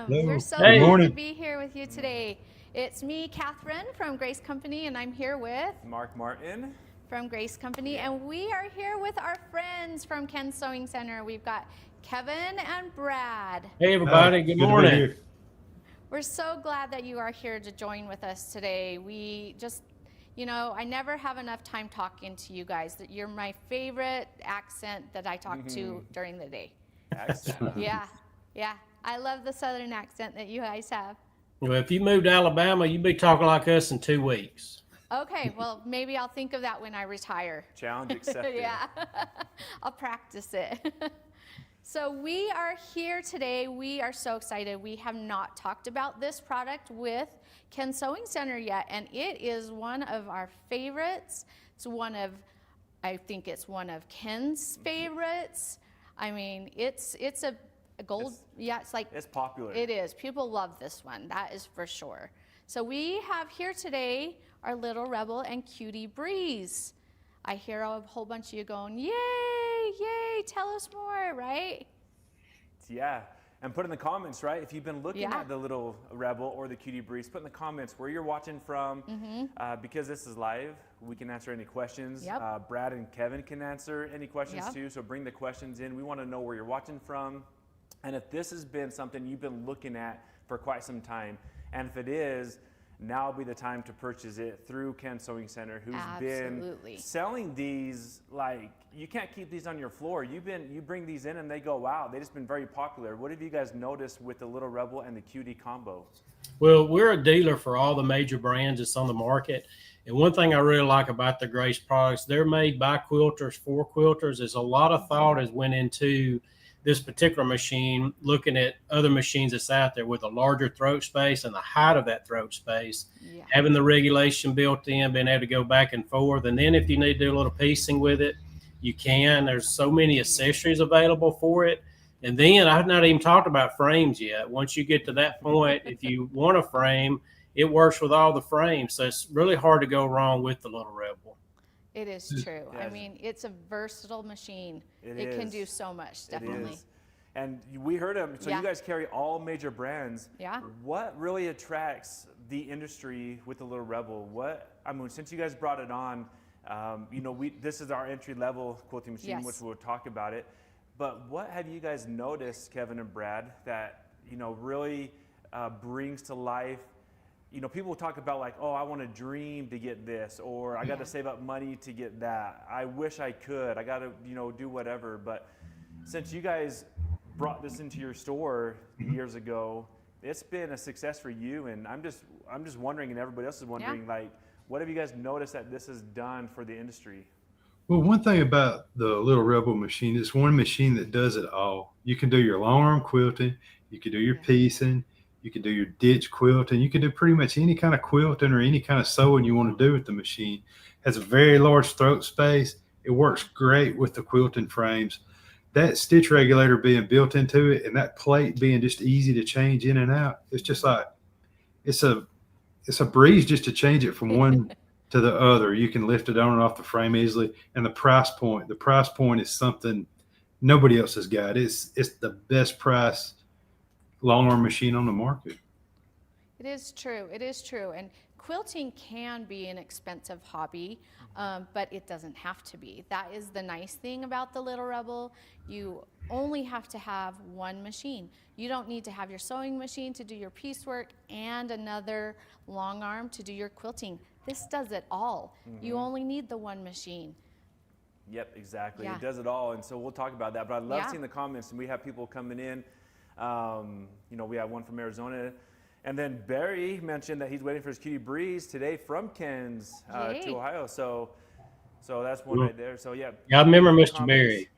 We're Hello. so Good glad to morning. be here with you today. It's me, Catherine, from Grace Company, and I'm here with Mark Martin. from Grace Company, and we are here with our friends from Ken's Sewing Center. We've got Kevin and Brad. Hey, everybody. Hi. Good Good to be morning. here. We're so glad that you are here to join with us today. We just, I never have enough time talking to you guys. That you're my favorite accent that I talk to during the day. Accent. Yeah. I love the Southern accent that you guys have. Well, if you moved to Alabama, you'd be talking like us in 2 weeks. Okay, well, maybe I'll think of that when I retire. Challenge accepted. Yeah, I'll practice it. So we are here today. We are so excited. We have not talked about this product with Ken's Sewing Center yet, and it is one of our favorites. I think it's one of Ken's favorites. I mean, it's a gold, It's popular. It is. People love this one. That is for sure. So we have here today our Little Rebel and Cutie Breeze. I hear a whole bunch of you going, yay, yay, tell us more, right? Yeah. And put in the comments, right? If you've been looking Yeah. at the Little Rebel or the Cutie Breeze, put in the comments where you're watching from. Because this is live, we can answer any questions. Yep. Brad and Kevin can answer any questions Yep. too. So bring the questions in. We want to know where you're watching from. And if this has been something you've been looking at for quite some time, and if it is, now will be the time to purchase it through Ken's Sewing Center, who's Absolutely. been selling these like you can't keep these on your floor. You bring these in and they go out. They've just been very popular. What have you guys noticed with the Little Rebel and the Cutie combo? Well, we're a dealer for all the major brands that's on the market. And one thing I really like about the Grace products, they're made by quilters for quilters. There's a lot of thought has went into this particular machine, looking at other machines that's out there with a larger throat space and the height of that throat space, having the regulation built in, being able to go back and forth. And then if you need to do a little piecing with it, you can. There's so many accessories available for it. And then I've not even talked about frames yet. Once you get to that point, if you want a frame, it works with all the frames. So it's really hard to go wrong with the Little Rebel. It is true. I Yes. mean, it's a versatile machine. It can is. do so much, It definitely. is. And we heard them. So Yeah. you guys carry all major brands. Yeah. What really attracts the industry with the Little Rebel? Since you guys brought it on, this is our entry level quilting machine, Yes. which we'll talk about it. But what have you guys noticed, Kevin and Brad, that really brings to life? People talk about like, oh, I want to dream to get this, or I got to save up money to get that. I wish I could. I got to, do whatever. But since you guys brought this into your store years ago, it's been a success for you. And I'm just wondering, and everybody else is wondering, like, what have you guys noticed that this has done for the industry? Well, one thing about the Little Rebel machine, it's one machine that does it all. You can do your long arm quilting, you can do your piecing, you can do your ditch quilting, you can do pretty much any kind of quilting or any kind of sewing you want to do with the machine. It has a very large throat space. It works great with the quilting frames. That stitch regulator being built into it and that plate being just easy to change in and out, it's just like it's a breeze just to change it from one to the other. You can lift it on and off the frame easily. And the price point is something nobody else has got. It's the best price long arm machine on the market. It is true. It is true. And quilting can be an expensive hobby, but it doesn't have to be. That is the nice thing about the Little Rebel. You only have to have one machine. You don't need to have your sewing machine to do your piecework and another long arm to do your quilting. This does it all. You only need the one machine. Yep, exactly. Yeah. It does it all. And so we'll talk about that. But I love Yeah. seeing the comments, and we have people coming in. We have one from Arizona. And then Barry mentioned that he's waiting for his Cutie Breeze today from Ken's Yay. to Ohio. So that's one right there. So yeah. Yeah, I remember comments. Mr. Berry.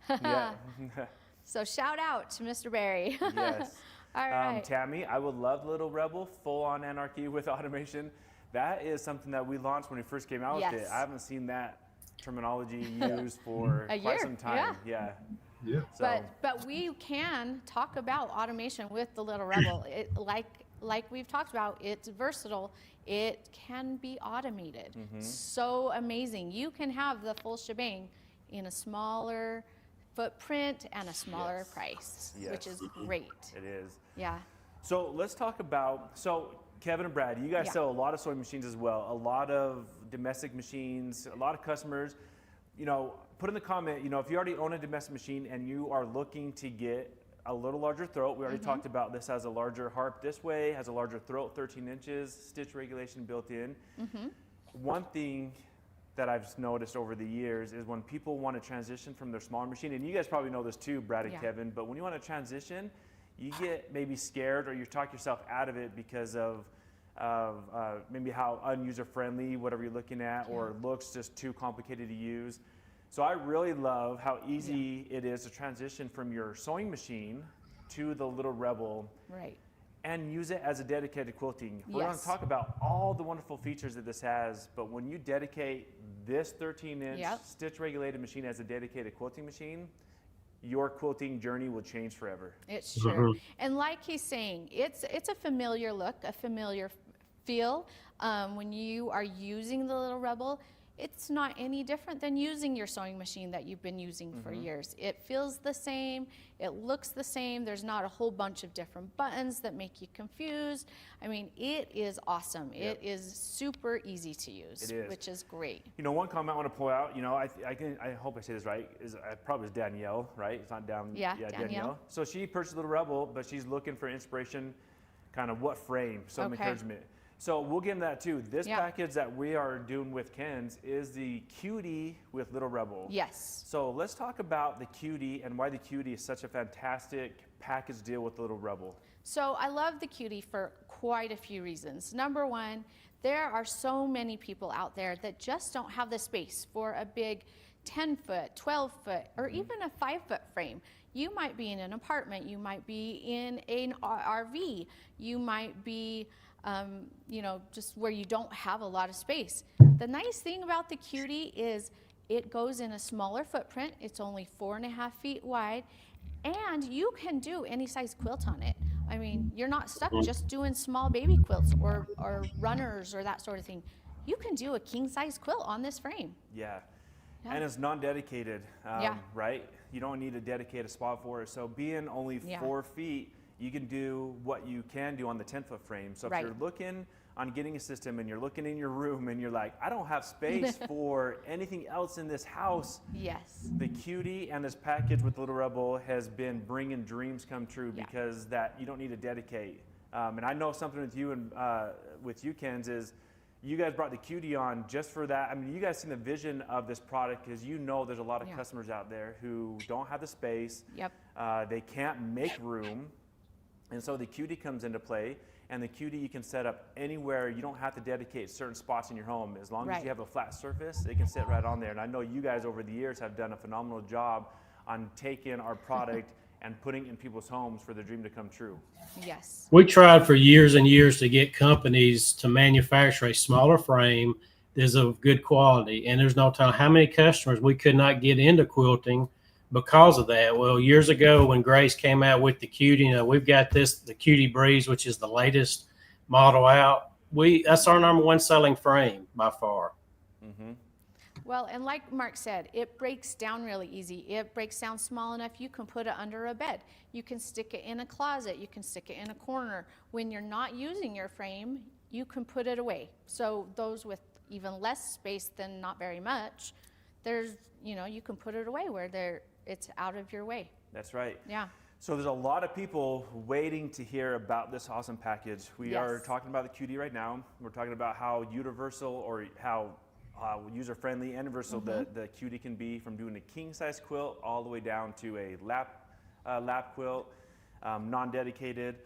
Yeah. So shout out to Mr. Barry. Yes. All right. Tammy, I would love Little Rebel, full on anarchy with automation. That is something that we launched when we first came out with it. Yes. I haven't seen that terminology used for A quite year, some time. Yeah. Yeah. So, But we can talk about automation with the Little Rebel. Like we've talked about, it's versatile. It can be automated. So amazing. You can have the full shebang in a smaller footprint and a smaller Yes. price, Yes. which is great. it is. Yeah. So let's talk about, so Kevin and Brad, you guys Yeah. sell a lot of sewing machines as well, a lot of domestic machines, a lot of customers. You know, put in the comment, you know, if you already own a domestic machine and you are looking to get a little larger throat, we already talked about this has a larger harp this way, has a larger throat, 13 inches, stitch regulation built in. One thing that I've noticed over the years is when people want to transition from their smaller machine, and you guys probably know this too, Brad and Yeah. Kevin, but when you want to transition, you get maybe scared or you talk yourself out of it because of maybe how unuser-friendly, whatever you're looking at, or looks just too complicated to use. So I really love how easy it is to transition from your sewing machine to the Little Rebel Right. and use it as a dedicated quilting. We're going to Yes. talk about all the wonderful features that this has, but when you dedicate this 13-inch Yep. stitch-regulated machine as a dedicated quilting machine, your quilting journey will change forever. It's true. And like he's saying, it's a familiar look, a familiar feel. When you are using the Little Rebel, it's not any different than using your sewing machine that you've been using for years. It feels the same, it looks the same, there's not a whole bunch of different buttons that make you confused. I mean, it is awesome. Yep. It is super easy to use, It is. which is great. You know, one comment I want to pull out, you know, I hope I say this right, is probably is Danielle, right? It's not down. Yeah, Danielle. So she purchased Little Rebel, but she's looking for inspiration, kind of what frame, some Okay. encouragement. So we'll get into that too. This Yeah. package that we are doing with Ken's is the Cutie with Little Rebel. Yes. So let's talk about the Cutie and why the Cutie is such a fantastic package deal with Little Rebel. So I love the Cutie for quite a few reasons. Number one, there are so many people out there that just don't have the space for a big 10-foot, 12-foot, or even a 5-foot frame. You might be in an apartment, you might be in an RV, you might be you know, just where you don't have a lot of space. The nice thing about the Cutie is it goes in a smaller footprint. It's only 4.5 feet wide, and you can do any size quilt on it. I mean, you're not stuck just doing small baby quilts or runners or that sort of thing. You can do a king size quilt on this frame. Yeah. Yeah. And it's non-dedicated, Yeah. right? You don't need to dedicate a spot for it. So being only Yeah. 4 feet, you can do what you can do on the 10-foot frame. So if Right. you're looking on getting a system and you're looking in your room and you're like, I don't have space for anything else in this house, Yes. the Cutie and this package with Little Rebel has been bringing dreams come true Yeah. because that you don't need to dedicate. And I know something with you and with you, Ken's, is you guys brought the Cutie on just for that. I mean, you guys seen the vision of this product because you know there's a lot of Yeah. customers out there who don't have the space. Yep. They can't make room. And so the Cutie comes into play. And the Cutie you can set up anywhere. You don't have to dedicate certain spots in your home. As long as Right. you have a flat surface, it can sit right on there. And I know you guys over the years have done a phenomenal job on taking our product and putting it in people's homes for their dream to come true. Yes. We tried for years and years to get companies to manufacture a smaller frame that's of good quality. And there's no telling how many customers we could not get into quilting because of that. Well, years ago when Grace came out with the Cutie, you know, we've got the Cutie Breeze, which is the latest model out. That's our number one selling frame by far. Mm-hmm. Well, and like Mark said, it breaks down really easy. It breaks down small enough you can put it under a bed. You can stick it in a closet. You can stick it in a corner. When you're not using your frame, you can put it away. So those with even less space than not very much, there's, you know, you can put it away where it's out of your way. That's right. Yeah. So there's a lot of people waiting to hear about this awesome package. We are Yes. talking about the Cutie right now. We're talking about how universal or how user-friendly and universal the Cutie can be, from doing a king-size quilt all the way down to a lap quilt, non-dedicated.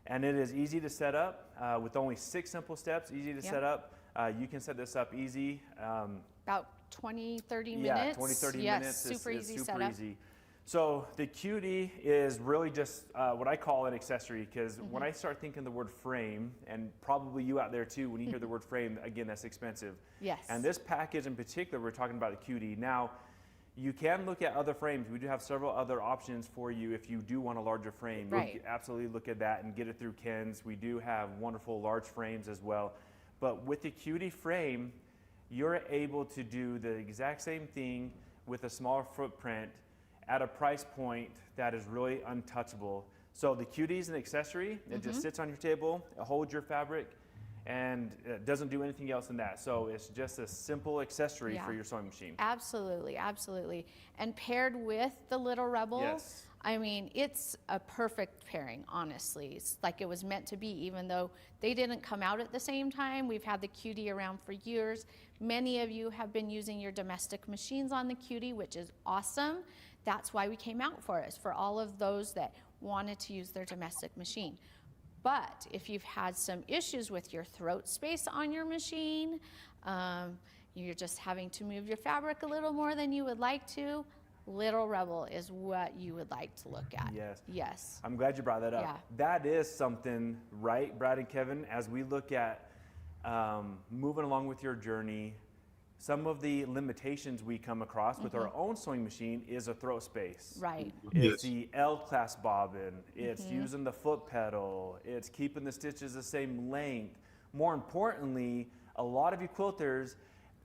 And it is easy to set up with only 6 simple steps, easy to Yep. set up. You can set this up easy. About 20, 30 Yeah, minutes. 20, 30 yes, minutes super is easy super setup. easy. So the Cutie is really just what I call an accessory, because when I start thinking the word frame, and probably you out there too, when you hear the word frame, again, that's expensive. Yes. And this package in particular, we're talking about the Cutie. Now, you can look at other frames. We do have several other options for you if you do want a larger frame. Right. You can absolutely look at that and get it through Ken's. We do have wonderful large frames as well. But with the Cutie frame, you're able to do the exact same thing with a smaller footprint at a price point that is really untouchable. So the Cutie is an accessory. It just sits on your table, it holds your fabric, and it doesn't do anything else than that. So it's just a simple accessory for your sewing machine. Absolutely, absolutely. And paired with the Little Rebel, Yes. I mean, it's a perfect pairing, honestly. It's like it was meant to be, even though they didn't come out at the same time. We've had the Cutie around for years. Many of you have been using your domestic machines on the Cutie, which is awesome. That's why we came out for us, for all of those that wanted to use their domestic machine. But if you've had some issues with your throat space on your machine, you're just having to move your fabric a little more than you would like to, Little Rebel is what you would like to look at. Yes. Yes. I'm glad you brought that up. Yeah. That is something, right, Brad and Kevin, as we look at moving along with your journey, some of the limitations we come across with our own sewing machine is a throat space. Right. It's the L-class bobbin, it's using the foot pedal, it's keeping the stitches the same length. More importantly, a lot of you quilters,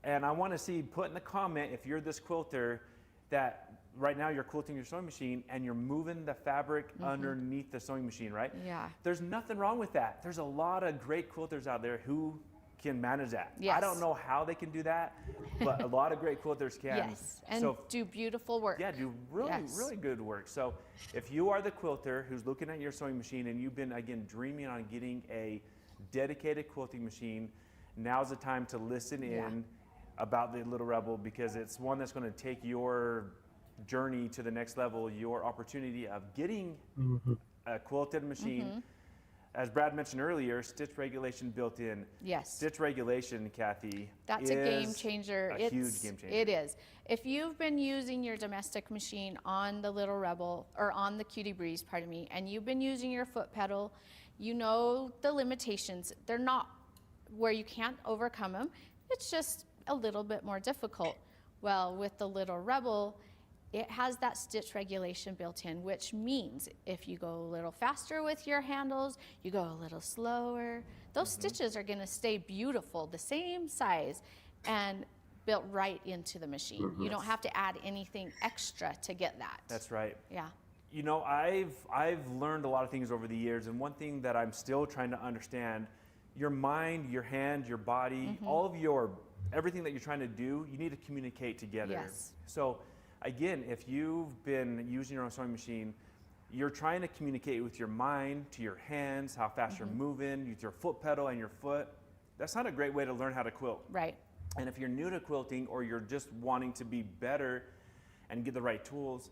and I want to see, put in the comment if you're this quilter that right now you're quilting your sewing machine and you're moving the fabric underneath the sewing machine, right? Yeah. There's nothing wrong with that. There's a lot of great quilters out there who can manage that. Yes. I don't know how they can do that, but a lot of great quilters can. Yes. And so, do beautiful work. yeah, do really good work. So if you are the quilter who's looking at your sewing machine and you've been, again, dreaming on getting a dedicated quilting machine, now's the time to listen in about the Little Rebel, because it's one that's going to take your journey to the next level, your opportunity of getting a quilted machine. As Brad mentioned earlier, stitch regulation built in. Yes. Stitch regulation, Kathy, That's a game changer. It's a huge game changer. It is. If you've been using your domestic machine on the Little Rebel, or on the Cutie Breeze, pardon me, and you've been using your foot pedal, you know the limitations. They're not where you can't overcome them. It's just a little bit more difficult. Well, with the Little Rebel, it has that stitch regulation built in, which means if you go a little faster with your handles, you go a little slower, those stitches are gonna stay beautiful, the same size, and built right into the machine. You don't have to add anything extra to get that. That's right. Yeah. You know, I've learned a lot of things over the years, and one thing that I'm still trying to understand, your mind, your hand, your body, all of everything that you're trying to do, you need to communicate together. Yes. So again, if you've been using your own sewing machine, you're trying to communicate with your mind to your hands, how fast you're moving, with your foot pedal and your foot. That's not a great way to learn how to quilt. Right. And if you're new to quilting, or you're just wanting to be better and get the right tools,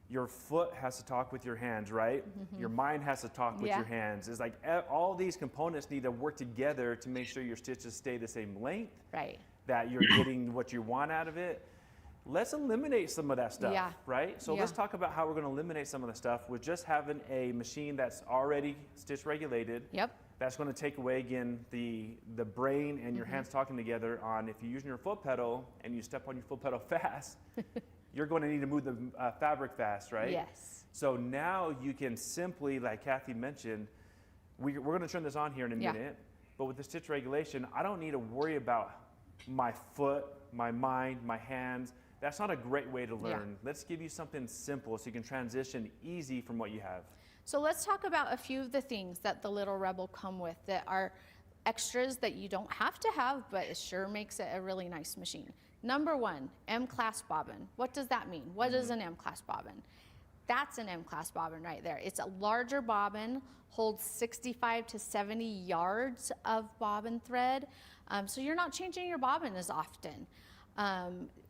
your foot has to talk with your hands, right? Your mind has to talk with your hands. It's like all these components need to work together to make sure your stitches stay the same length, Right. that you're getting what you want out of it. Let's eliminate some of that stuff, right? So let's talk about how we're going to eliminate some of the stuff with just having a machine that's already stitch regulated. Yep. That's going to take away, again, the brain and your hands talking together on, if you're using your foot pedal and you step on your foot pedal fast, you're going to need to move the fabric fast, right? Yes. So now you can simply, like Kathy mentioned, we're going to turn this on here in a minute, but with the stitch regulation, I don't need to worry about my foot, my mind, my hands. That's not a great way to learn. Let's give you something simple so you can transition easy from what you have. So let's talk about a few of the things that the Little Rebel come with that are extras that you don't have to have, but it sure makes it a really nice machine. Number one, M-class bobbin. What does that mean? What is an M-class bobbin? That's an M-class bobbin right there. It's a larger bobbin, holds 65 to 70 yards of bobbin thread. So you're not changing your bobbin as often,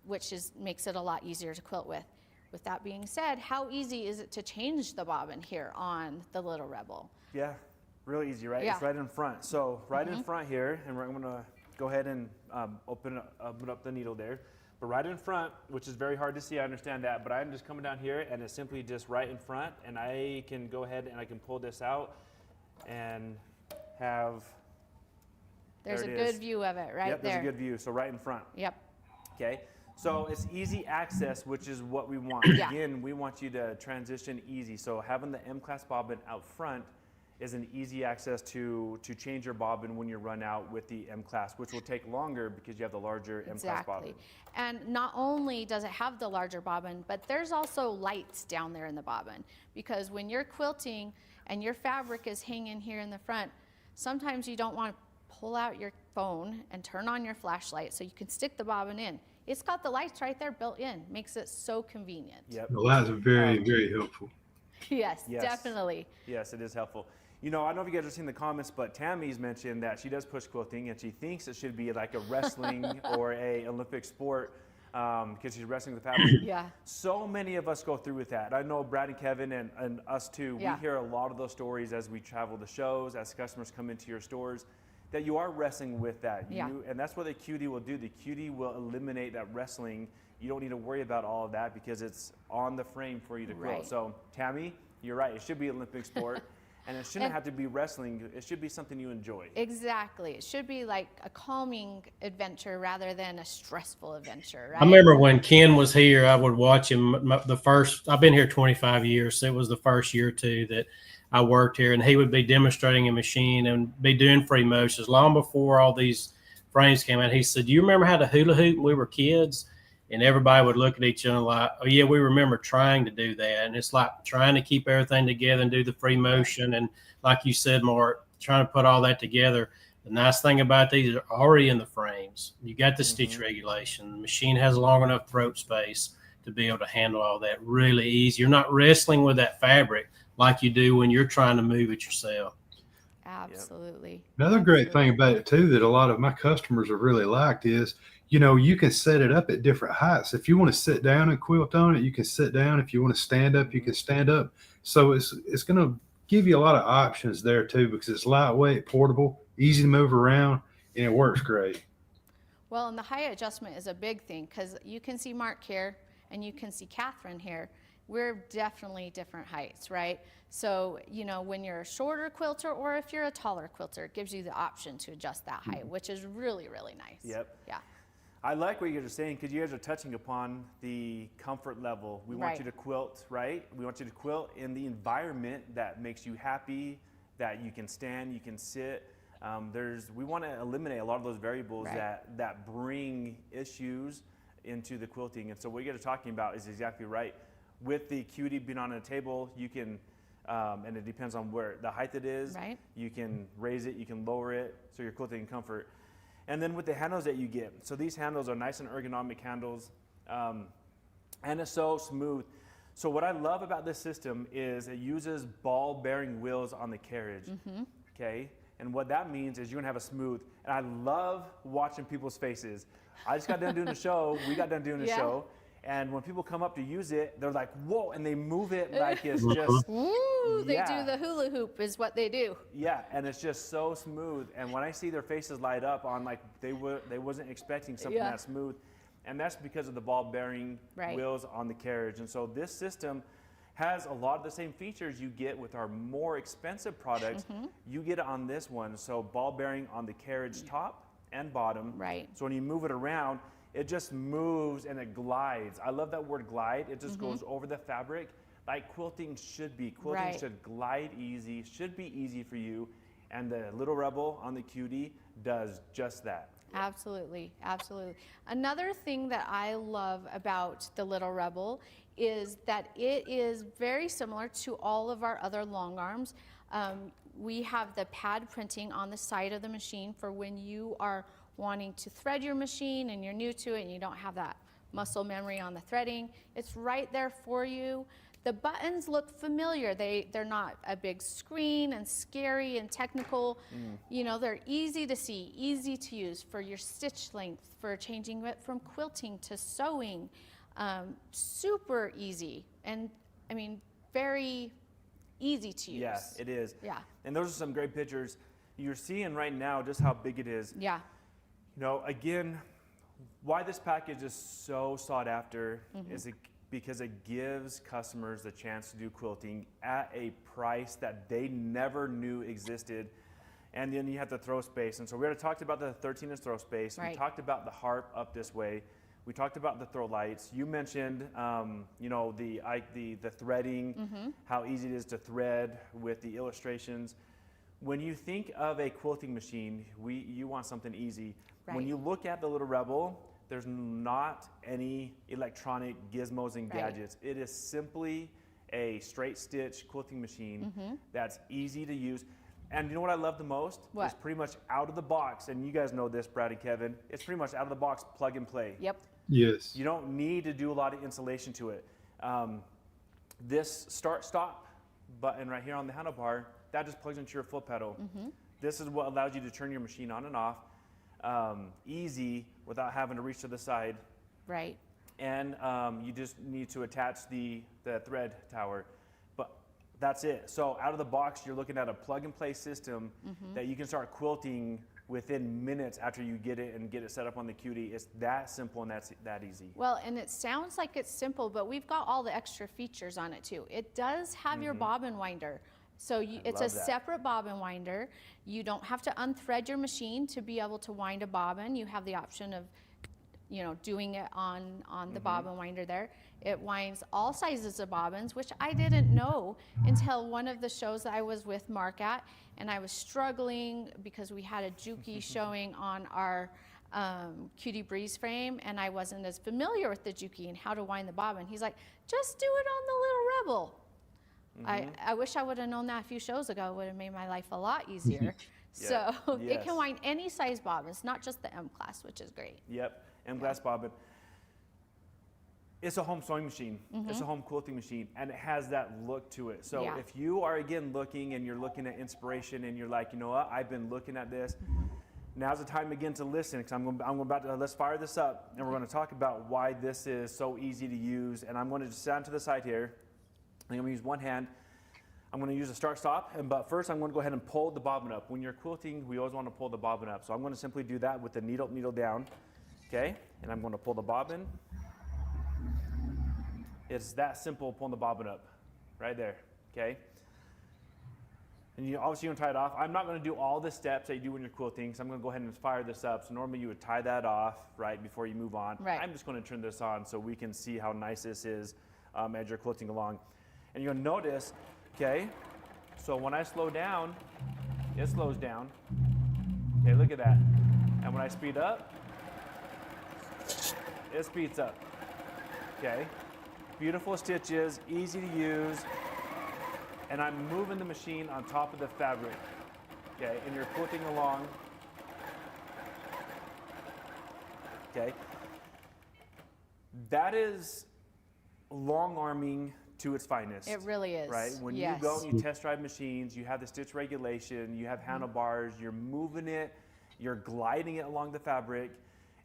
which makes it a lot easier to quilt with. With that being said, how easy is it to change the bobbin here on the Little Rebel? Yeah, real easy, right? Yeah. It's right in front. So right in front here, and I'm gonna go ahead and open up the needle there. But right in front, which is very hard to see, I understand that, but I'm just coming down here and it's simply just right in front, and I can go ahead and I can pull this out and have, There's a there it good is. view of it right Yep, there. there's a good view, so right in front. Yep. Okay, so it's easy access, which is what we want. Yeah. Again, we want you to transition easy. So having the M-class bobbin out front is an easy access to change your bobbin when you run out with the M class, which will take longer because you have the larger M class bobbin. And not only does it have the larger bobbin, but there's also lights down there in the bobbin, because when you're quilting and your fabric is hanging here in the front, sometimes you don't want to pull out your phone and turn on your flashlight so you can stick the bobbin in. It's got the lights right there built in, makes it so convenient. Yep. The lights are very, very helpful. Yes, definitely. Yes, it is helpful. You know, I don't know if you guys have seen the comments, but Tammy's mentioned that she does push quilting and she thinks it should be like a wrestling or a Olympic sport because she's wrestling with fabric. Yeah. So many of us go through with that. I know Brad and Kevin and us too, Yeah. we hear a lot of those stories as we travel to shows, as customers come into your stores, that you are wrestling with that. Yeah. And that's what the Cutie will do. The Cutie will eliminate that wrestling. You don't need to worry about all of that because it's on the frame for you to quilt. Right. So Tammy, you're right. It should be an Olympic sport. And it shouldn't have to be wrestling. It should be something you enjoy. Exactly. It should be like a calming adventure rather than a stressful adventure, right? I remember when Ken was here, I would watch him. I've been here 25 years. So it was the first year or two that I worked here, and he would be demonstrating a machine and be doing free motions long before all these frames came out. He said, "Do you remember how to hula hoop when we were kids?" And everybody would look at each other like, "Oh yeah, we remember trying to do that." And it's like trying to keep everything together and do the free motion. And like you said, Mark, trying to put all that together. The nice thing about these are already in the frames. You got the stitch regulation. The machine has long enough throat space to be able to handle all that really easy. You're not wrestling with that fabric like you do when you're trying to move it yourself. Absolutely. Another great thing about it too that a lot of my customers have really liked is, you know, you can set it up at different heights. If you want to sit down and quilt on it, you can sit down. If you want to stand up, you can stand up. So it's going to give you a lot of options there too, because it's lightweight, portable, easy to move around, and it works great. Well, and the height adjustment is a big thing because you can see Mark here and you can see Catherine here. We're definitely different heights, right? So, you know, when you're a shorter quilter or if you're a taller quilter, it gives you the option to adjust that height, which is really, really nice. Yep. Yeah. I like what you guys are saying because you guys are touching upon the comfort level. We want you to quilt, right? We want you to quilt in the environment that makes you happy, that you can stand, you can sit. We want to eliminate a lot of those variables that bring issues into the quilting. And so what you guys are talking about is exactly right. With the Cutie being on a table, you can, and it depends on where the height it is. Right. You can raise it, you can lower it, so you're quilting in comfort. And then with the handles that you get, so these handles are nice and ergonomic handles, and it's so smooth. So what I love about this system is it uses ball-bearing wheels on the carriage, okay? And what that means is you're gonna have a smooth, and I love watching people's faces. I just got done doing a show, we got done doing a show, and when people come up to use it, they're like, whoa, and they move it like it's just, Ooh, they do the hula hoop is what they do. Yeah, and it's just so smooth. And when I see their faces light up on like they wasn't expecting something that smooth, and that's because of the ball bearing wheels on the carriage. And so this system has a lot of the same features you get with our more expensive products. You get it on this one. So ball bearing on the carriage top and bottom. Right. So when you move it around, it just moves and it glides. I love that word glide. It just goes over the fabric like quilting should be. Quilting should glide easy, should be easy for you. And the Little Rebel on the Cutie does just that. Absolutely, absolutely. Another thing that I love about the Little Rebel is that it is very similar to all of our other long arms. We have the pad printing on the side of the machine for when you are wanting to thread your machine and you're new to it and you don't have that muscle memory on the threading. It's right there for you. The buttons look familiar. They're not a big screen and scary and technical. You know, they're easy to see, easy to use for your stitch length, for changing it from quilting to sewing. Super easy, and I mean, very easy to use. Yeah, it is. Yeah. And those are some great pictures. You're seeing right now just how big it is. Yeah. You know, again, why this package is so sought after is because it gives customers the chance to do quilting at a price that they never knew existed. And then you have the throw space. And so we already talked about the 13-inch throw space. We talked about the harp up this way. We talked about the throw lights. You mentioned, you know, the threading, how easy it is to thread with the illustrations. When you think of a quilting machine, you want something easy. When Right. you look at the Little Rebel, there's not any electronic gizmos and Right. gadgets. It is simply a straight stitch quilting machine Mm-hmm. that's easy to use. And you know what I love the most? What? It's pretty much out of the box, and you guys know this, Brad and Kevin. It's pretty much out of the box, plug and play. Yep. Yes. You don't need to do a lot of installation to it. This start-stop button right here on the handlebar, that just plugs into your foot pedal. Mm-hmm. This is what allows you to turn your machine on and off easy without having to reach to the side. Right. And you just need to attach the thread tower. But that's it. So out of the box, you're looking at a plug-and-play system that you can start quilting within minutes after you get it and get it set up on the Cutie. It's that simple and that's that easy. Well, and it sounds like it's simple, but we've got all the extra features on it too. It does have your bobbin winder. So it's a love that. separate bobbin winder. You don't have to unthread your machine to be able to wind a bobbin. You have the option of, you know, doing it on the bobbin winder there. It winds all sizes of bobbins, which I didn't know until one of the shows that I was with Mark at, and I was struggling because we had a Juki showing on our Cutie Breeze frame, and I wasn't as familiar with the Juki and how to wind the bobbin. He's like, just do it on the Little Rebel. I wish I would have known that a few shows ago. It would have made my life a lot easier. Yeah. So it Yes. can wind any size bobbins, not just the M class, which is great. Yep, and glass bobbin. It's a home sewing machine. It's a home quilting machine, and it has that look to it. So Yeah. if you are again looking and you're looking at inspiration and you're like, you know what, I've been looking at this. Now's the time again to listen, because I'm about to let's fire this up, and we're going to talk about why this is so easy to use. And I'm going to just stand to the side here. I'm going to use one hand. I'm going to use a start-stop, but first I'm going to go ahead and pull the bobbin up. When you're quilting, we always want to pull the bobbin up. So I'm going to simply do that with the needle down, okay? And I'm going to pull the bobbin. It's that simple, pulling the bobbin up, right there, okay? And you obviously going to tie it off. I'm not going to do all the steps that you do when you're quilting, so I'm going to go ahead and fire this up. So normally you would tie that off, right, before you move on. Right. I'm just going to turn this on so we can see how nice this is as you're quilting along. And you'll notice, okay, so when I slow down, it slows down. Okay, look at that. And when I speed up, it speeds up. Okay, beautiful stitches, easy to use. And I'm moving the machine on top of the fabric. Okay, and you're quilting along. Okay, that is long arming to its finest. It really is. Right? When Yes. you go and you test drive machines, you have the stitch regulation, you have handlebars, you're moving it, you're gliding it along the fabric,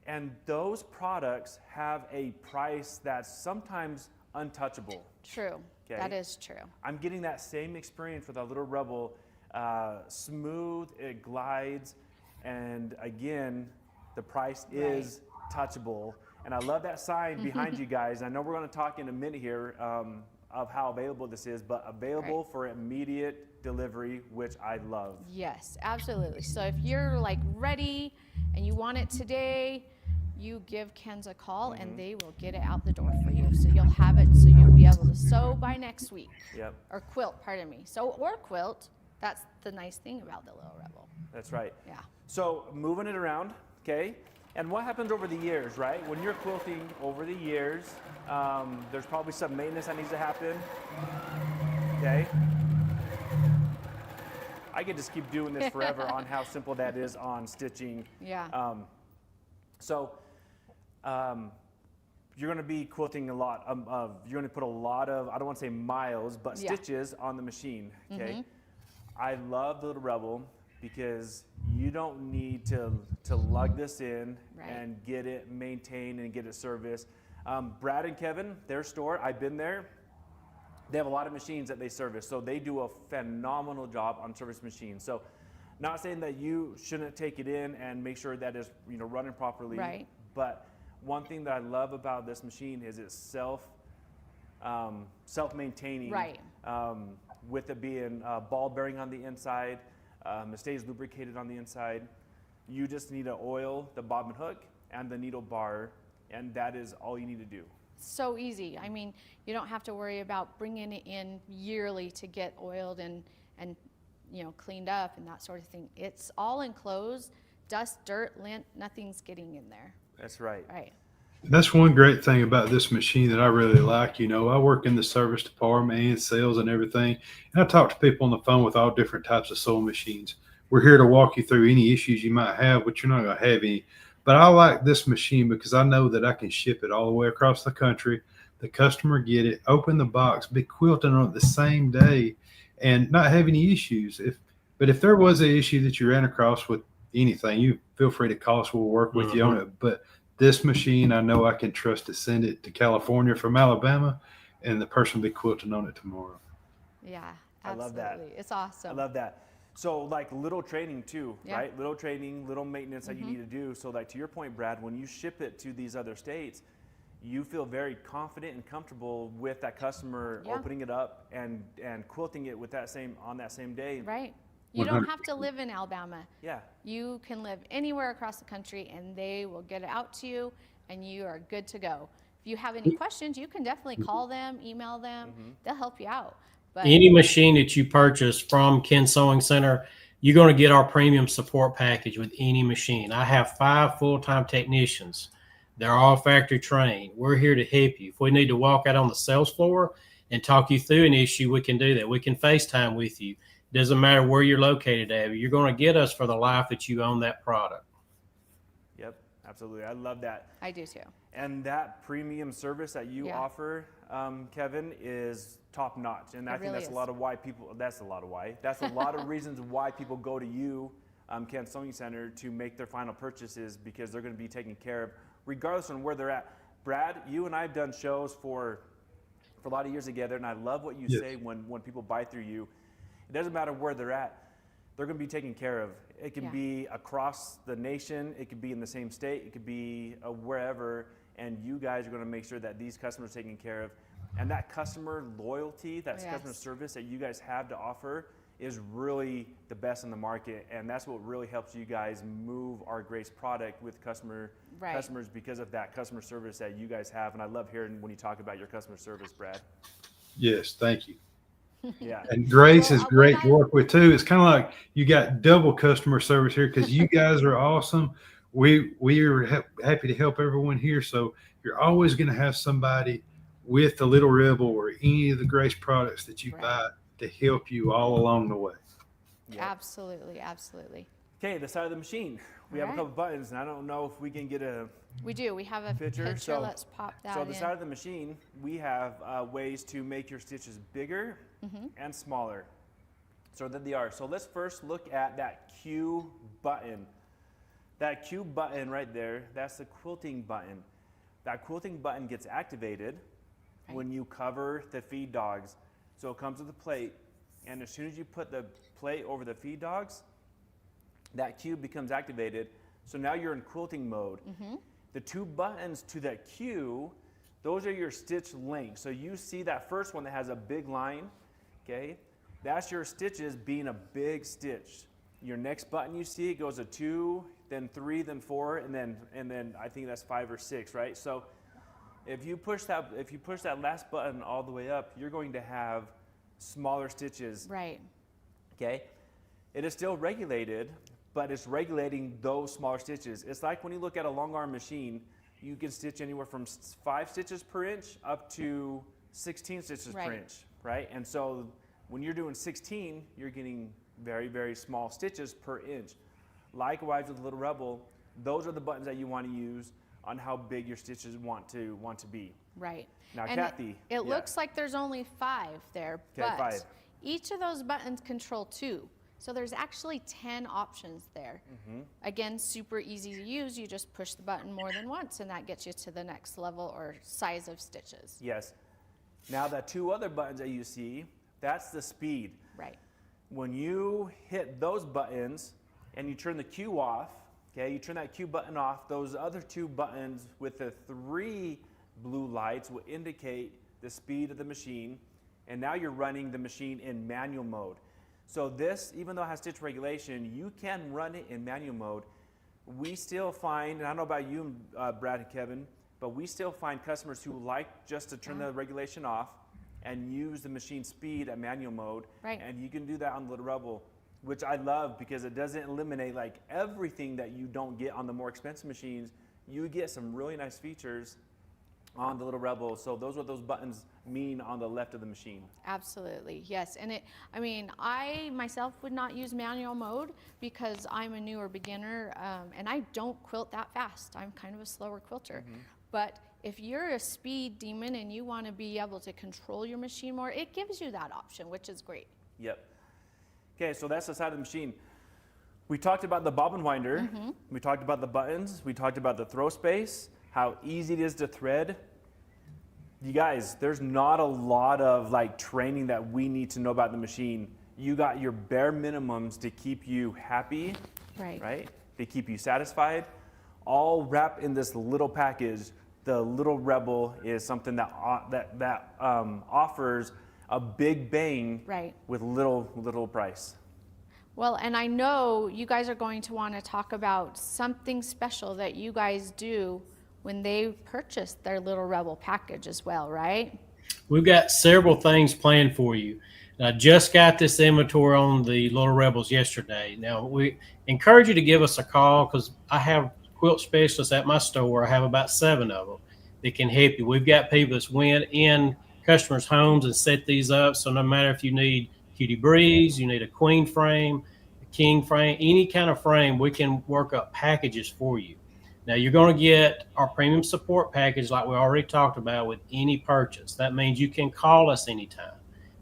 and those products have a price that's sometimes untouchable. True. Okay. That is true. I'm getting that same experience with our Little Rebel. Smooth, it glides, and again, the price is touchable. And I love that sign behind you guys. I know we're going to talk in a minute here of how available this is, but available for immediate delivery, which I love. Yes, absolutely. So if you're like ready and you want it today, you give Ken's a call and they will get it out the door for you. So you'll have it so you'll be able to sew by next week. Yep, Or quilt, pardon me. So, or quilt. That's the nice thing about the Little Rebel. that's right. Yeah. So moving it around, okay? And what happens over the years, right? When you're quilting over the years, there's probably some maintenance that needs to happen, okay? I could just keep doing this forever on how simple that is on stitching. Yeah. You're going to be quilting a lot of, you're going to put a lot of, I don't want to say miles, but Yeah. stitches on the machine, okay? I love the Little Rebel because you don't need to lug this in Right. and get it maintained and get it serviced. Brad and Kevin, their store, I've been there. They have a lot of machines that they service, so they do a phenomenal job on service machines. So, not saying that you shouldn't take it in and make sure that it's running properly. Right. But one thing that I love about this machine is it's self-maintaining. Right. With it being ball bearing on the inside, it stays lubricated on the inside. You just need to oil the bobbin hook and the needle bar, and that is all you need to do. So easy. I mean, you don't have to worry about bringing it in yearly to get oiled and cleaned up and that sort of thing. It's all enclosed, dust, dirt, lint, nothing's getting in there. That's right. Right. That's one great thing about this machine that I really like. I work in the service department and sales and everything. And I talk to people on the phone with all different types of sewing machines. We're here to walk you through any issues you might have, but you're not going to have any. But I like this machine because I know that I can ship it all the way across the country. The customer get it, open the box, be quilting on it the same day, and not have any issues. But if there was an issue that you ran across with anything, you feel free to call us. We'll work with you on it. But this machine, I know I can trust to send it to California from Alabama, and the person will be quilting on it tomorrow. Yeah, I love that. absolutely. It's awesome. I love that. So like little training too, Yeah. right? Little training, little maintenance that you need to do. So like to your point, Brad, when you ship it to these other states, you feel very confident and comfortable with that customer Yeah. opening it up and quilting it with on that same day. Right. You don't have to live in Alabama. Yeah. You can live anywhere across the country and they will get it out to you and you are good to go. If you have any questions, you can definitely call them, email them. They'll help you out. But Any machine that you purchase from Ken Sewing Center, you're going to get our premium support package with any machine. I have 5 full-time technicians. They're all factory trained. We're here to help you. If we need to walk out on the sales floor and talk you through an issue, we can do that. We can FaceTime with you. Doesn't matter where you're located, Abby. You're going to get us for the life that you own that product. Yep. Absolutely. I love that. I do too. And that premium service that you Yeah. offer, Kevin, is top notch. And I think really that's is. a lot of why people, that's a lot of why. That's a lot of reasons why people go to you, Ken Sewing Center, to make their final purchases, because they're going to be taken care of regardless of where they're at. Brad, you and I have done shows for a lot of years together, and I love what you Yes. say when people buy through you. It doesn't matter where they're at. They're going to be taken care of. It can Yeah. be across the nation. It could be in the same state. It could be wherever. And you guys are going to make sure that these customers are taken care of. And that customer loyalty, that Yes. customer service that you guys have to offer is really the best in the market. And that's what really helps you guys move our Grace product with Right. customers, because of that customer service that you guys have. And I love hearing when you talk about your customer service, Brad. Yes, thank you. Yeah. And Grace Well, is great to what I- work with too. It's kind of like you got double customer service here because you guys are awesome. We are happy to help everyone here. So you're always going to have somebody with the Little Rebel or any of the Grace products that you Right. buy to help you all along the way. Yeah. Absolutely. Absolutely. Okay, the side of the machine. We have a Alright. couple buttons, and I don't know if we can get a We do. We have a picture. picture. So- Let's pop that So in. the side of the machine, we have ways to make your stitches bigger and smaller. So that they are. So let's first look at that Q button. That Q button right there, that's the quilting button. That quilting button gets activated when you cover the feed dogs. So it comes with a plate, and as soon as you put the plate over the feed dogs, that Q becomes activated. So now you're in quilting mode. The 2 buttons to that Q, those are your stitch length. So you see that first one that has a big line, okay? That's your stitches being a big stitch. Your next button you see, it goes to 2, then 3, then 4, and then I think that's 5 or 6, right? So if you push that last button all the way up, you're going to have smaller stitches. Right. Okay, it is still regulated, but it's regulating those smaller stitches. It's like when you look at a long arm machine, you can stitch anywhere from 5 stitches per inch up to 16 stitches per Right. inch, right? And so when you're doing 16, you're getting very, very small stitches per inch. Likewise with Little Rebel, those are the buttons that you want to use on how big your stitches want to be. Right. Now, And Kathy, it yeah. looks like there's only 5 there, Okay, but 5. each of those buttons control 2. So there's actually 10 options there. Again, super easy to use. You just push the button more than once, and that gets you to the next level or size of stitches. Yes. Now the 2 other buttons that you see, that's the speed. Right. When you hit those buttons and you turn the Q off, okay, you turn that Q button off, those other 2 buttons with the 3 blue lights will indicate the speed of the machine, and now you're running the machine in manual mode. So this, even though it has stitch regulation, you can run it in manual mode. We still find, and I don't know about you, Brad and Kevin, but we still find customers who like just to turn the regulation off and use the machine speed at manual mode. Right. And you can do that on Little Rebel. which I love because it doesn't eliminate like everything that you don't get on the more expensive machines. You get some really nice features on the Little Rebel. So those are what those buttons mean on the left of the machine. Absolutely, yes. And I myself would not use manual mode because I'm a newer beginner and I don't quilt that fast. I'm kind of a slower quilter. But if you're a speed demon and you want to be able to control your machine more, it gives you that option, which is great. Yep. Okay, so that's the side of the machine. We talked about the bobbin winder. We talked about the buttons. We talked about the throw space, how easy it is to thread. You guys, there's not a lot of like training that we need to know about the machine. You got your bare minimums to keep you happy, right? To keep you satisfied, all wrapped in this little package. The Little Rebel is something that offers a big bang with little price. Well, and I know you guys are going to want to talk about something special that you guys do when they purchase their Little Rebel package as well, right? We've got several things planned for you. And I just got this inventory on the Little Rebels yesterday. Now, we encourage you to give us a call because I have quilt specialists at my store. I have about 7 of them that can help you. We've got people that's went in customers' homes and set these up. So no matter if you need Cutie Breeze, you need a queen frame, a king frame, any kind of frame, we can work up packages for you. Now you're going to get our premium support package like we already talked about with any purchase. That means you can call us anytime.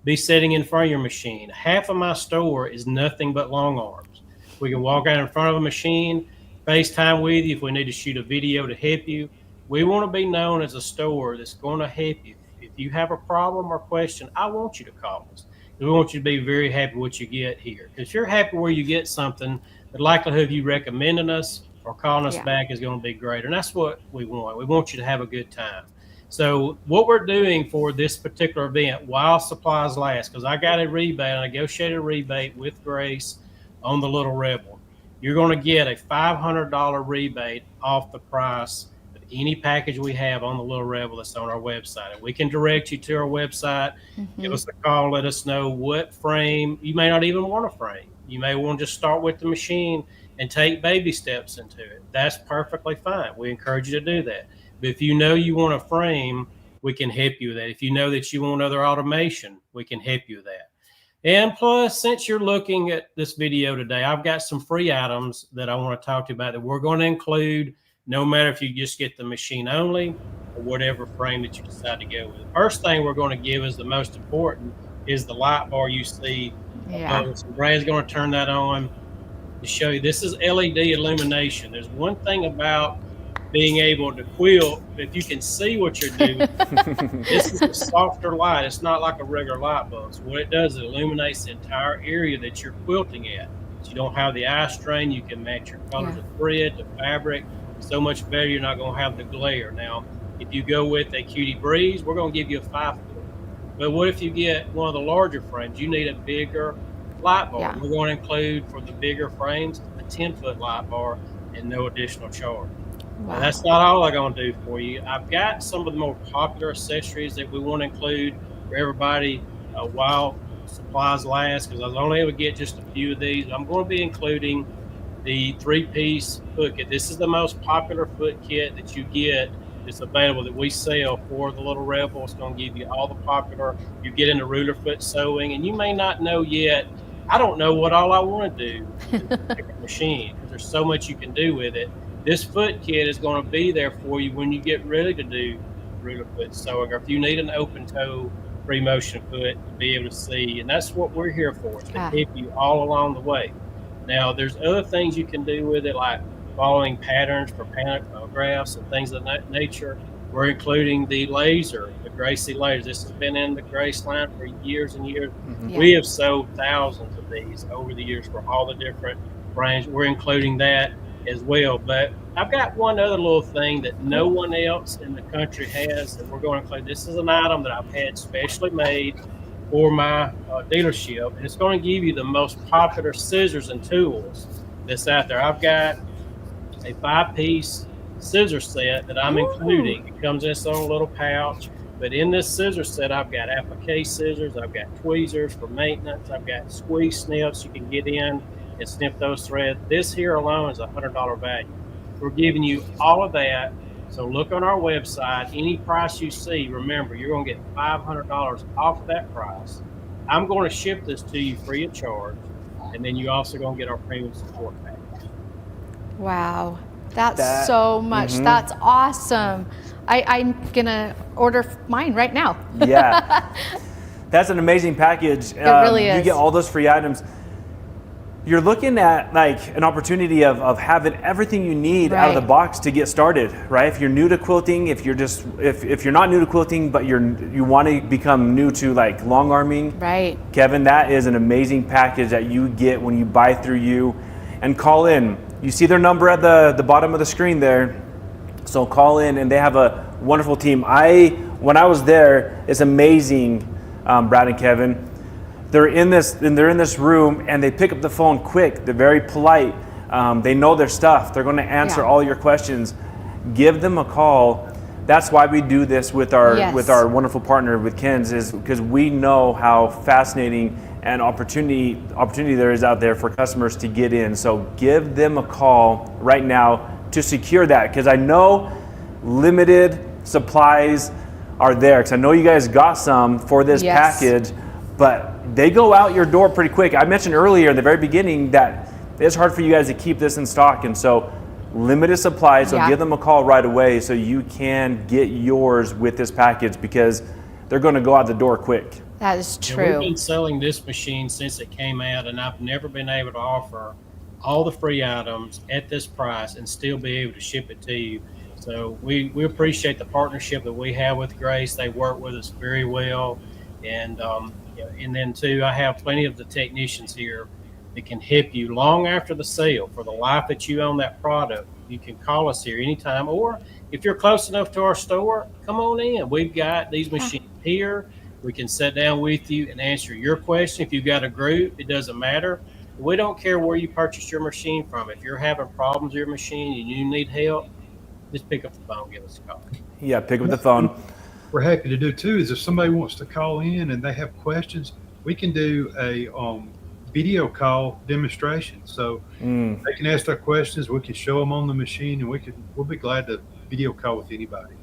Be sitting in front of your machine. Half of my store is nothing but long arms. We can walk out in front of a machine, FaceTime with you if we need to shoot a video to help you. We want to be known as a store that's going to help you. If you have a problem or question, I want you to call us. We want you to be very happy with what you get here. If you're happy where you get something, the likelihood of you recommending us or calling us back is going to be greater. And that's what we want. We want you to have a good time. So what we're doing for this particular event, while supplies last, because I got a rebate, I negotiated a rebate with Grace on the Little Rebel. You're going to get a $500 rebate off the price of any package we have on the Little Rebel that's on our website. And we can direct you to our website. Give us a call. Let us know what frame. You may not even want a frame. You may want to just start with the machine and take baby steps into it. That's perfectly fine. We encourage you to do that. But if you know you want a frame, we can help you with that. If you know that you want other automation, we can help you with that. And plus, since you're looking at this video today, I've got some free items that I want to talk to you about that we're going to include, no matter if you just get the machine only or whatever frame that you decide to go with. The first thing we're going to give is the most important is the light bar you see. So Brad's going to turn that on to show you. This is LED illumination. There's one thing about being able to quilt, if you can see what you're doing, this is a softer light. It's not like a regular light bulb. So what it does, it illuminates the entire area that you're quilting at. So you don't have the eye strain. You can match your colors of thread, the fabric. So much better. You're not going to have the glare. Now, if you go with a Cutie Breeze, we're going to give you a 5-foot. But what if you get one of the larger frames? You need a bigger light bar. We're going to include for the bigger frames a 10-foot light bar and no additional charge. Now, that's not all I'm going to do for you. I've got some of the more popular accessories that we want to include for everybody while supplies last, because I was only able to get just a few of these. I'm going to be including the 3-piece foot kit. This is the most popular foot kit that you get. It's available that we sell for the Little Rebel. It's going to give you all the popular. You get into ruler foot sewing, and you may not know yet. I don't know what all I want to do with the machine because there's so much you can do with it. This foot kit is going to be there for you when you get ready to do ruler foot sewing, or if you need an open toe free motion foot to be able to see. And that's what we're here for, to help you all along the way. Now, there's other things you can do with it, like following patterns for panographs and things of that nature. We're including the laser, the Gracie laser. This has been in the Grace line for years and years. We have sold thousands of these over the years for all the different brands. We're including that as well. But I've got one other little thing that no one else in the country has that we're going to include. This is an item that I've had specially made for my dealership, and it's going to give you the most popular scissors and tools that's out there. I've got a 5-piece scissor set that I'm including. It comes in its own little pouch. But in this scissor set, I've got applique scissors, I've got tweezers for maintenance, I've got squeeze snips you can get in and snip those threads. This here alone is $100 value. We're giving you all of that. So look on our website. Any price you see, remember, you're going to get $500 off of that price. I'm going to ship this to you free of charge. And then you also going to get our premium support package. Wow. That's so much. That's awesome. I'm going to order mine right now. Yeah. That's an amazing package. It really is. You get all those free items. You're looking at like an opportunity of having everything you need out of the box to get started, right? If you're new to quilting, if you're not new to quilting, but you want to become new to like long arming, right? Kevin, that is an amazing package that you get when you buy through you and call in. You see their number at the bottom of the screen there. So call in, and they have a wonderful team. When I was there, it's amazing, Brad and Kevin. They're in this room, and they pick up the phone quick. They're very polite. They know their stuff. They're going to answer all your questions. Give them a call. That's why we do this with our wonderful partner with Ken's, is because we know how fascinating and opportunity there is out there for customers to get in. So give them a call right now to secure that, because I know limited supplies are there, because I know you guys got some for this package, but they go out your door pretty quick. I mentioned earlier in the very beginning that it's hard for you guys to keep this in stock, and so limited supplies, so give them a call right away so you can get yours with this package, because they're going to go out the door quick. That is true. Yeah, we've been selling this machine since it came out, and I've never been able to offer all the free items at this price and still be able to ship it to you. So we appreciate the partnership that we have with Grace. They work with us very well. And then too, I have plenty of the technicians here that can help you long after the sale. For the life that you own that product, you can call us here anytime. Or if you're close enough to our store, come on in. We've got these machines here. We can sit down with you and answer your question. If you've got a group, it doesn't matter. We don't care where you purchased your machine from. If you're having problems with your machine and you need help, just pick up the phone, give us a call. Yeah, pick up the phone. We're happy to do too is if somebody wants to call in and they have questions, we can do a video call demonstration. So they can ask their questions. We can show them on the machine, and we'll be glad to video call with anybody.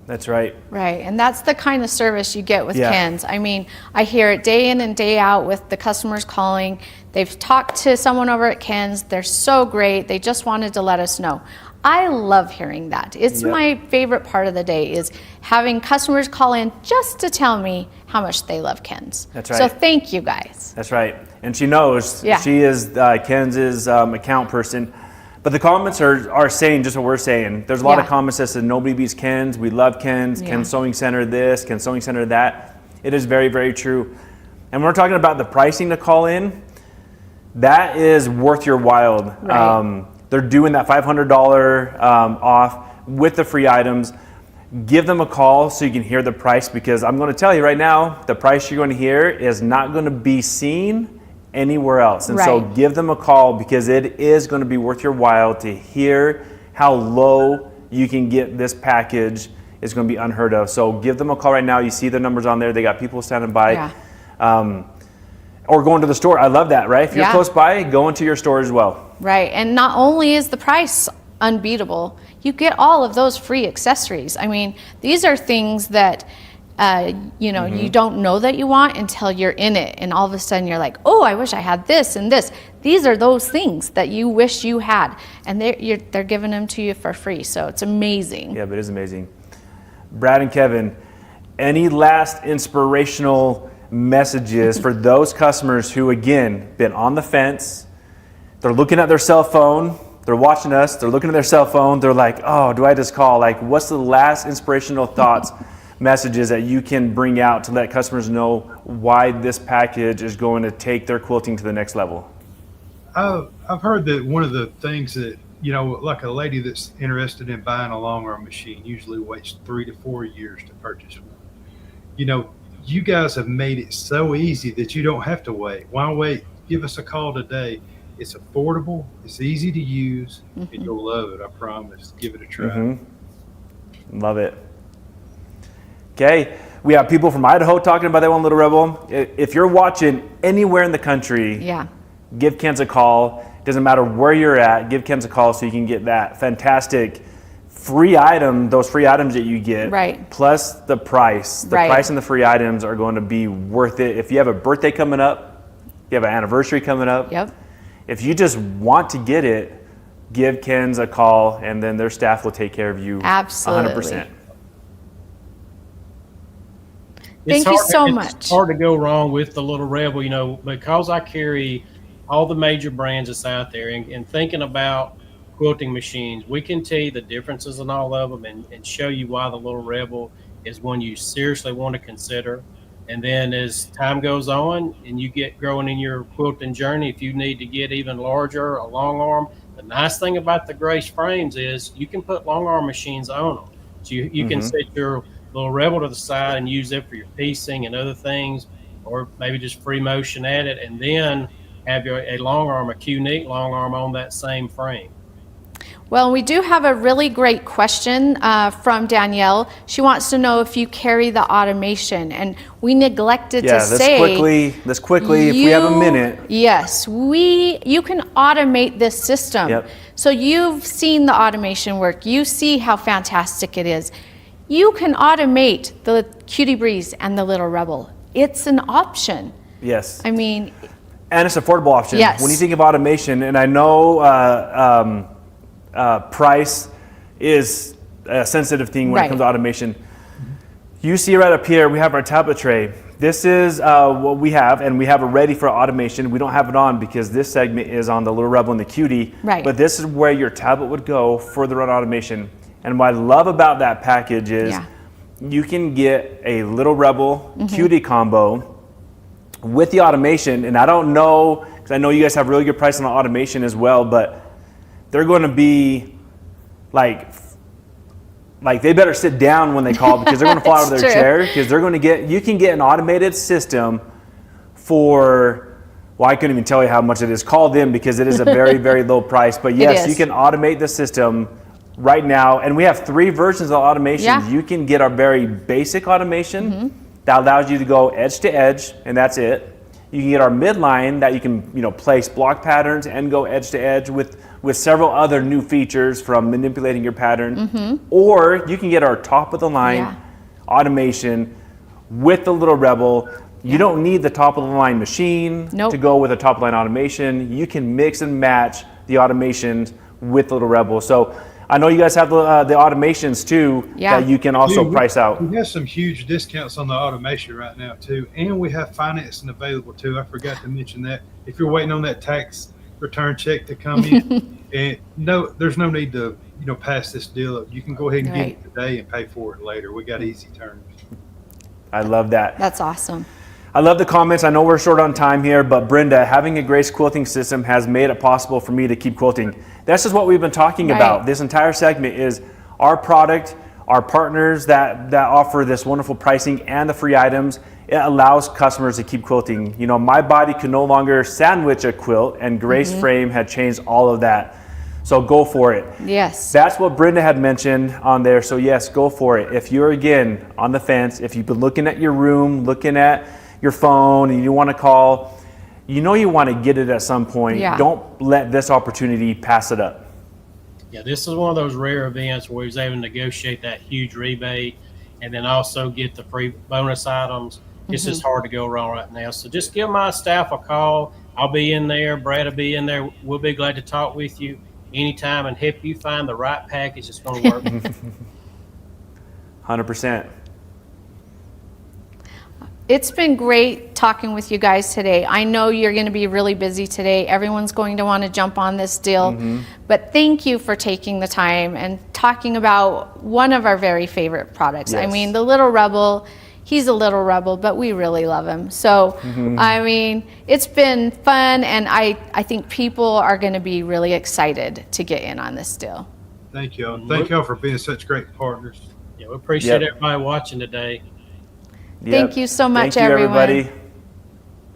That's right. Right, and that's the kind of service you get with Ken's. I mean, I hear it day in and day out with the customers calling. They've talked to someone over at Ken's. They're so great. They just wanted to let us know. I love hearing that. It's my favorite part of the day, is having customers call in just to tell me how much they love Ken's. That's right. So thank you guys. That's right. And she knows. She is Ken's account person. But the comments are saying just what we're saying. There's a lot of comments that said nobody beats Ken's. We love Ken's. Ken's Sewing Center this, Ken's Sewing Center that. It is very, very true. And we're talking about the pricing to call in. That is worth your while. Right. They're doing that $500 off with the free items. Give them a call so you can hear the price, because I'm going to tell you right now, the price you're going to hear is not going to be seen anywhere else. And so give them a call, because it is going to be worth your while to hear how low you can get this package. Is going to be unheard of. So give them a call right now. You see the numbers on there. They got people standing by. Or going to the store. I love that, right? If you're close by, go into your store as well. Right, and not only is the price unbeatable, you get all of those free accessories. I mean, these are things that you don't know that you want until you're in it, and all of a sudden you're like, oh, I wish I had this and this. These are those things that you wish you had, and they're giving them to you for free. So it's amazing. Yeah, but it is amazing. Brad and Kevin, any last inspirational messages for those customers who, again, been on the fence? They're looking at their cell phone. They're watching us. They're looking at their cell phone. They're like, oh, do I just call? Like, what's the last inspirational thoughts, messages that you can bring out to let customers know why this package is going to take their quilting to the next level? I've heard that one of the things that, like a lady that's interested in buying a long arm machine usually waits 3 to 4 years to purchase one. You guys have made it so easy that you don't have to wait. Why wait? Give us a call today. It's affordable, it's easy to use, and you'll love it, I promise. Give it a try. Love it. Okay, we have people from Idaho talking about that one Little Rebel. If you're watching anywhere in the country, Yeah. give Ken's a call. Doesn't matter where you're at, give Ken's a call so you can get that fantastic free item, those free items that you get, Right. plus the price. The Right. price and the free items are going to be worth it. If you have a birthday coming up, you have an anniversary coming up, Yep. if you just want to get it, give Ken's a call, and then their staff will take care of you Absolutely. 100%. Thank you so much. It's hard to go wrong with the Little Rebel, you know, because I carry all the major brands that's out there, and thinking about quilting machines, we can tell you the differences in all of them, and show you why the Little Rebel is one you seriously want to consider. And then as time goes on and you get growing in your quilting journey, if you need to get even larger, a long arm, the nice thing about the Grace frames is you can put long arm machines on them. So you can set your Little Rebel to the side and use it for your piecing and other things, or maybe just free motion at it, and then have a long arm, a Q-Neat long arm on that same frame. Well, we do have a really great question from Danielle. She wants to know if you carry the automation, and we neglected to say. Let's quickly, if we have a minute. Yes, you can automate this system. Yep. So you've seen the automation work. You see how fantastic it is. You can automate the Cutie Breeze and the Little Rebel. It's an option. Yes. I mean, And it's an affordable option. Yes. When you think of automation, and I know price is a sensitive thing when it Right. comes to automation. You see right up here, we have our tablet tray. This is what we have, and we have it ready for automation. We don't have it on because this segment is on the Little Rebel and the Cutie. Right. But this is where your tablet would go for the run automation. And what I love about that package is Yeah. you can get a Little Rebel Cutie combo with the automation. And I don't know, because I know you guys have really good pricing on automation as well, but they're going to be like they better sit down when they call, because they're going to fall out of their It's true. chair, because they're going to you can get an automated system for, well, I couldn't even tell you how much it is. Call them, because it is a very, very low price. But yes, you is. can automate the system right now. And we have 3 versions of automation. Yeah. You can get our very basic automation that allows you to go edge to edge, and that's it. You can get our midline that you can, place block patterns and go edge to edge with several other new features from manipulating your pattern. Or you can get our top of the line Yeah. automation with the Little Rebel. You don't need the top of the line machine Nope. to go with a top of the line automation. You can mix and match the automations with Little Rebel. So I know you guys have the automations too, Yeah. that you can also Dude, price out. We have some huge discounts on the automation right now too, and we have financing available too. I forgot to mention that. If you're waiting on that tax return check to come in, and there's no need to pass this deal up. You can go ahead and get Right. it today and pay for it later. We got easy terms. I love that. That's awesome. I love the comments. I know we're short on time here, but Brenda, having a Grace quilting system has made it possible for me to keep quilting. This is what we've been talking Right. about. This entire segment is our product, our partners that offer this wonderful pricing and the free items. It allows customers to keep quilting. My body could no longer sandwich a quilt, and Grace Frame had changed all of that. So go for it. Yes. That's what Brenda had mentioned on there. So yes, go for it. If you're, again, on the fence, if you've been looking at your room, looking at your phone, and you want to call, you want to get it at some point. Yeah. Don't let this opportunity pass it up. Yeah, this is one of those rare events where he's able to negotiate that huge rebate and then also get the free bonus items. It's just hard to go wrong right now. So just give my staff a call. I'll be in there. Brad will be in there. We'll be glad to talk with you anytime and help you find the right package that's going to work. 100%. It's been great talking with you guys today. I know you're going to be really busy today. Everyone's going to want to jump on this deal. But thank you for taking the time and talking about one of our very favorite products. I Yes. mean, the Little Rebel, he's a little rebel, but we really love him. So, I mean, it's been fun, and I think people are going to be really excited to get in on this deal. Thank y'all. Thank y'all for being such great partners. Yeah, we appreciate Yep. everybody watching today. Thank you so much, Thank you, everyone. everybody.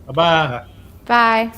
Bye-bye. Bye.